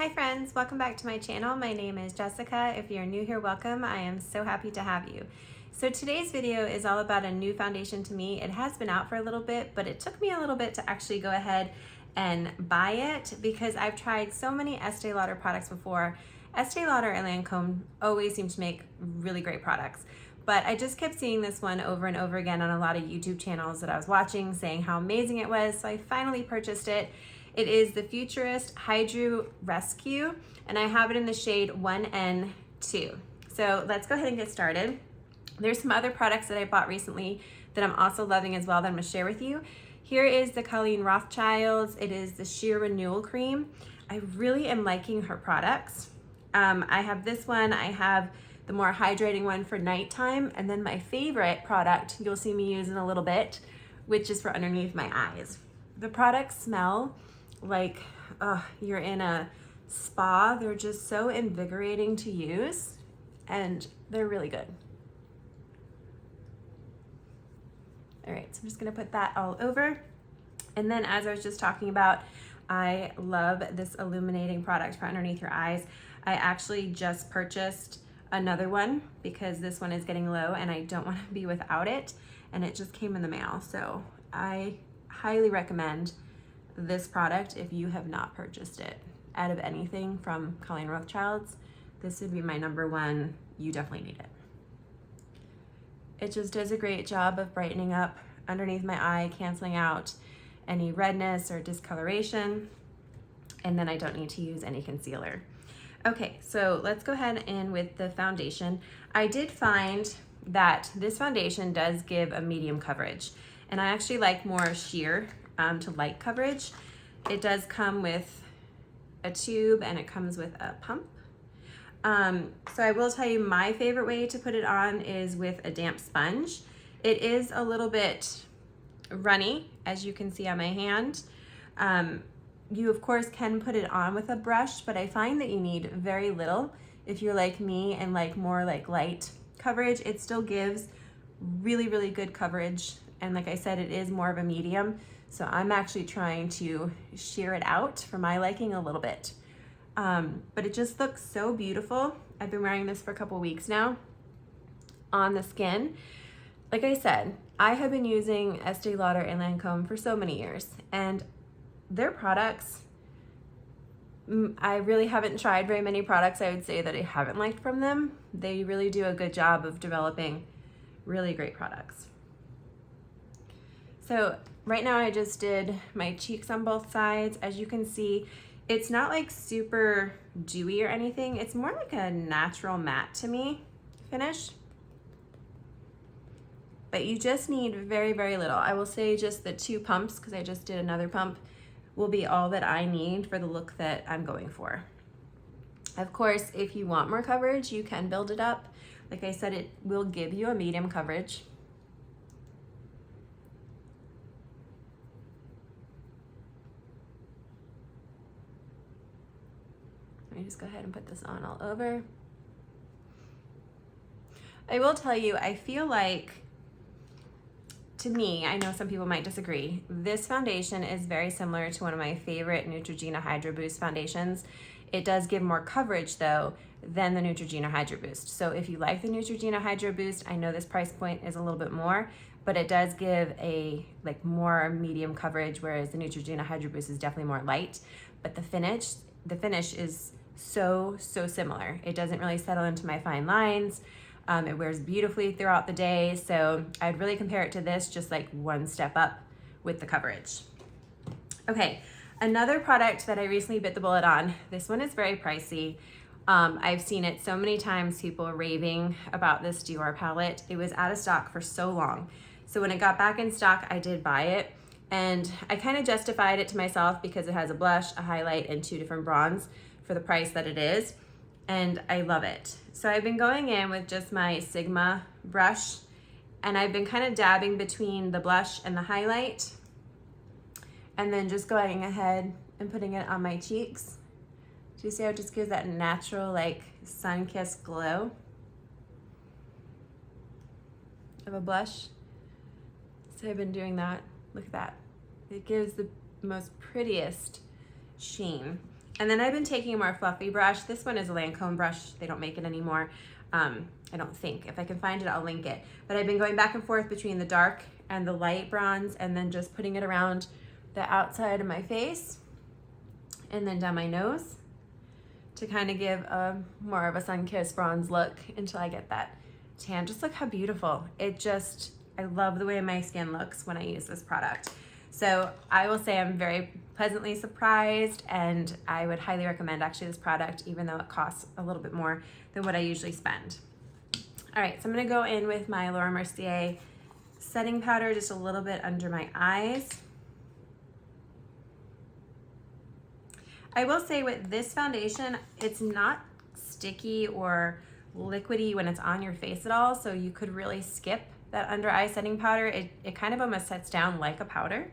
Hi friends, welcome back to my channel. My name is Jessica. If you're new here, welcome. I am so happy to have you. So today's video is all about a new foundation to me. It has been out for a little bit, but it took me a little bit to actually go ahead and buy it because I've tried so many Estee Lauder products before. Estee Lauder and Lancome always seem to make really great products, but I just kept seeing this one over and over again on a lot of YouTube channels that I was watching saying how amazing it was, so I finally purchased it. It is the Futurist Hydra Rescue, and I have it in the shade 1N2. So let's go ahead and get started. There's some other products that I bought recently that I'm also loving as well that I'm gonna share with you. Here is the Colleen Rothschild's. It is the Sheer Renewal Cream. I really am liking her products. I have this one, I have the more hydrating one for nighttime, and then my favorite product you'll see me use in a little bit, which is for underneath my eyes. The products smell like you're in a spa. They're just so invigorating to use and they're really good. All right, so I'm just gonna put that all over. And then as I was just talking about, I love this illuminating product for underneath your eyes. I actually just purchased another one because this one is getting low and I don't want to be without it, and it just came in the mail. So I highly recommend this product if you have not purchased it. Out of anything from Colleen Rothschild's, this would be my number one. You definitely need it. It just does a great job of brightening up underneath my eye, canceling out any redness or discoloration, and then I don't need to use any concealer. Okay, so let's go ahead and with the foundation. I did find that this foundation does give a medium coverage, and I actually like more sheer to light coverage. It does come with a tube and it comes with a pump. So I will tell you my favorite way to put it on is with a damp sponge. It is a little bit runny, as you can see on my hand. You of course can put it on with a brush, but I find that you need very little. If you're like me and like more like light coverage, it still gives really, really good coverage. And like I said, it is more of a medium. So I'm actually trying to sheer it out for my liking a little bit. But it just looks so beautiful. I've been wearing this for a couple weeks now on the skin. Like I said, I have been using Estee Lauder and Lancome for so many years, and their products, I really haven't tried very many products I would say that I haven't liked from them. They really do a good job of developing really great products. So right now I just did my cheeks on both sides. As you can see, it's not like super dewy or anything. It's more like a natural matte to me finish. But you just need very, very little. I will say just the 2 pumps, because I just did another pump, will be all that I need for the look that I'm going for. Of course, if you want more coverage, you can build it up. Like I said, it will give you a medium coverage. Let me just go ahead and put this on all over. I will tell you, I feel like, to me, I know some people might disagree, this foundation is very similar to one of my favorite Neutrogena Hydra Boost foundations. It does give more coverage though than the Neutrogena Hydra Boost. So if you like the Neutrogena Hydra Boost, I know this price point is a little bit more, but it does give a more medium coverage, whereas the Neutrogena Hydra Boost is definitely more light. But the finish is so similar. It doesn't really settle into my fine lines. It wears beautifully throughout the day, so I'd really compare it to this, just like one step up with the coverage. Okay, another product that I recently bit the bullet on, this one is very pricey. I've seen it so many times, people raving about this Dior palette. It was out of stock for so long. So when it got back in stock, I did buy it, and I kind of justified it to myself because it has a blush, a highlight, and 2 different bronze for the price that it is, and I love it. So I've been going in with just my Sigma brush, and I've been kind of dabbing between the blush and the highlight, and then just going ahead and putting it on my cheeks. Do you see how it just gives that natural like sun-kissed glow of a blush? So I've been doing that. Look at that. It gives the most prettiest sheen. And then I've been taking a more fluffy brush. This one is a Lancome brush. They don't make it anymore. I don't think. If I can find it, I'll link it. But I've been going back and forth between the dark and the light bronze, and then just putting it around the outside of my face and then down my nose to kind of give a more of a sun-kissed bronze look until I get that tan. Just look how beautiful. I love the way my skin looks when I use this product. So I will say I'm very pleasantly surprised, and I would highly recommend actually this product, even though it costs a little bit more than what I usually spend. All right, so I'm gonna go in with my Laura Mercier setting powder just a little bit under my eyes. I will say with this foundation, it's not sticky or liquidy when it's on your face at all, so you could really skip that under eye setting powder. It kind of almost sets down like a powder.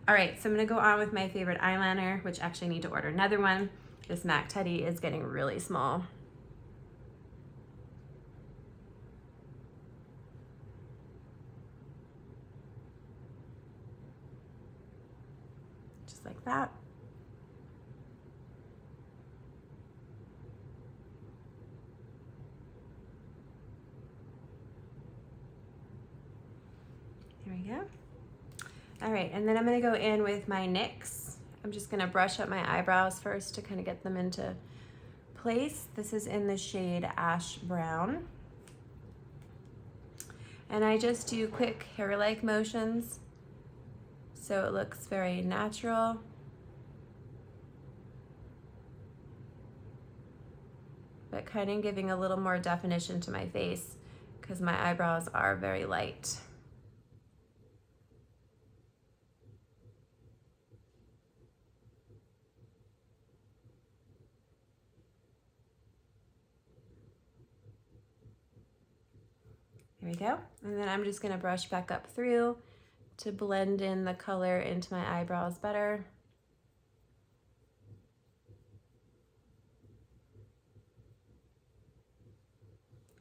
All right, so I'm gonna go on with my favorite eyeliner, which actually I need to order another one. This MAC Teddy is getting really small. Just like that. There we go. All right, and then I'm gonna go in with my NYX. I'm just gonna brush up my eyebrows first to kind of get them into place. This is in the shade Ash Brown. And I just do quick hair-like motions so it looks very natural. But kind of giving a little more definition to my face because my eyebrows are very light. There we go. And then I'm just gonna brush back up through to blend in the color into my eyebrows better.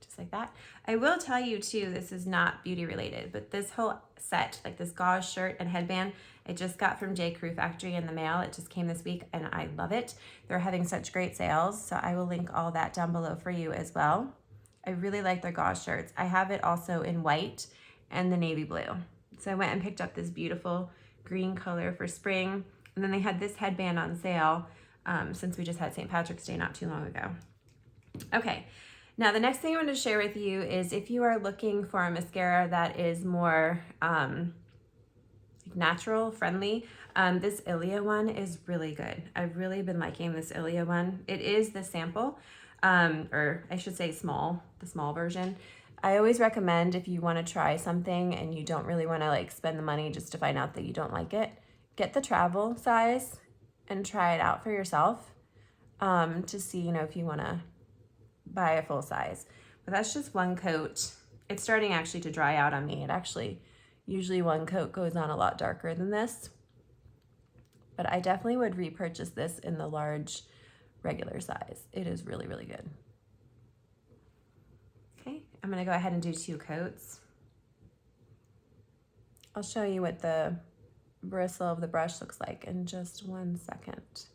Just like that. I will tell you too, this is not beauty related, but this whole set, like this gauze shirt and headband, I just got from Jcrew factory in the mail. It just came this week and I love it. They're having such great sales, so I will link all that down below for you as well. I really like their gauze shirts. I have it also in white and the navy blue. So I went and picked up this beautiful green color for spring. And then they had this headband on sale since we just had St. Patrick's Day not too long ago. Okay, now the next thing I want to share with you is if you are looking for a mascara that is more natural, friendly, this Ilia one is really good. I've really been liking this Ilia one. It is the sample. Or I should say the small version. I always recommend if you want to try something and you don't really want to like spend the money just to find out that you don't like it, get the travel size and try it out for yourself to see, you know, if you want to buy a full size. But that's just one coat. It's starting actually to dry out on me. It actually, usually one coat goes on a lot darker than this. But I definitely would repurchase this in the large regular size. It is really, really good. Okay, I'm gonna go ahead and do 2 coats. I'll show you what the bristle of the brush looks like in just 1 second.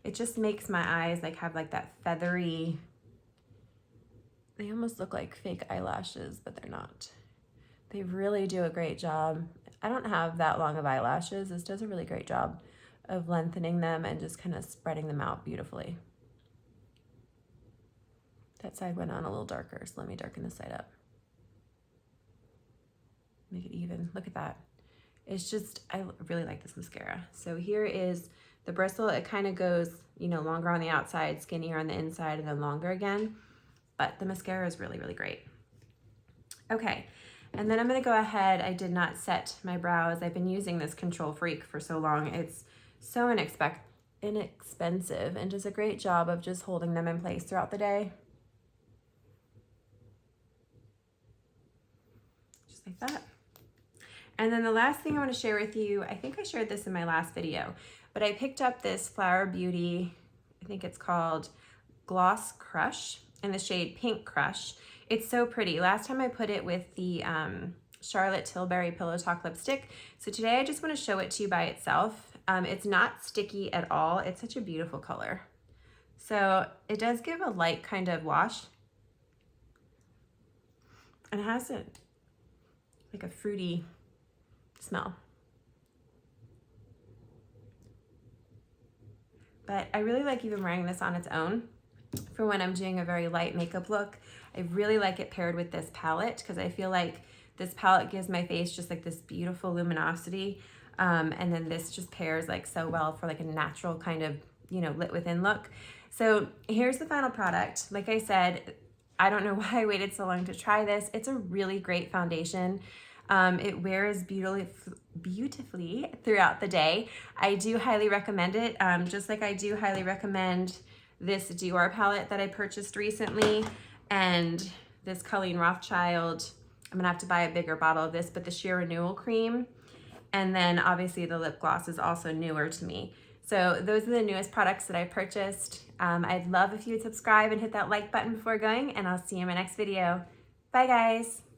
It just makes my eyes like have like that feathery, they almost look like fake eyelashes, but they're not. They really do a great job. I don't have that long of eyelashes. This does a really great job of lengthening them and just kind of spreading them out beautifully. That side went on a little darker, so let me darken this side up. Make it even. Look at that. It's just, I really like this mascara. So here is the bristle. It kind of goes, you know, longer on the outside, skinnier on the inside, and then longer again. But the mascara is really, really great. Okay, and then I'm gonna go ahead. I did not set my brows. I've been using this Control Freak for so long. It's so inexpensive and does a great job of just holding them in place throughout the day. Just like that. And then the last thing I want to share with you, I think I shared this in my last video, but I picked up this Flower Beauty, I think it's called Gloss Crush in the shade Pink Crush. It's so pretty. Last time I put it with the Charlotte Tilbury Pillow Talk lipstick. So today I just want to show it to you by itself. It's not sticky at all. It's such a beautiful color. So it does give a light kind of wash. And it has like a fruity smell. But I really like even wearing this on its own for when I'm doing a very light makeup look. I really like it paired with this palette because I feel like this palette gives my face just like this beautiful luminosity. And then this just pairs like so well for like a natural kind of, you know, lit within look. So here's the final product. Like I said, I don't know why I waited so long to try this. It's a really great foundation. It wears beautifully throughout the day. I do highly recommend it, just like I do highly recommend this Dior palette that I purchased recently, and this Colleen Rothschild. I'm gonna have to buy a bigger bottle of this, but the Sheer Renewal Cream. And then obviously the lip gloss is also newer to me. So those are the newest products that I purchased. I'd love if you would subscribe and hit that like button before going, and I'll see you in my next video. Bye guys.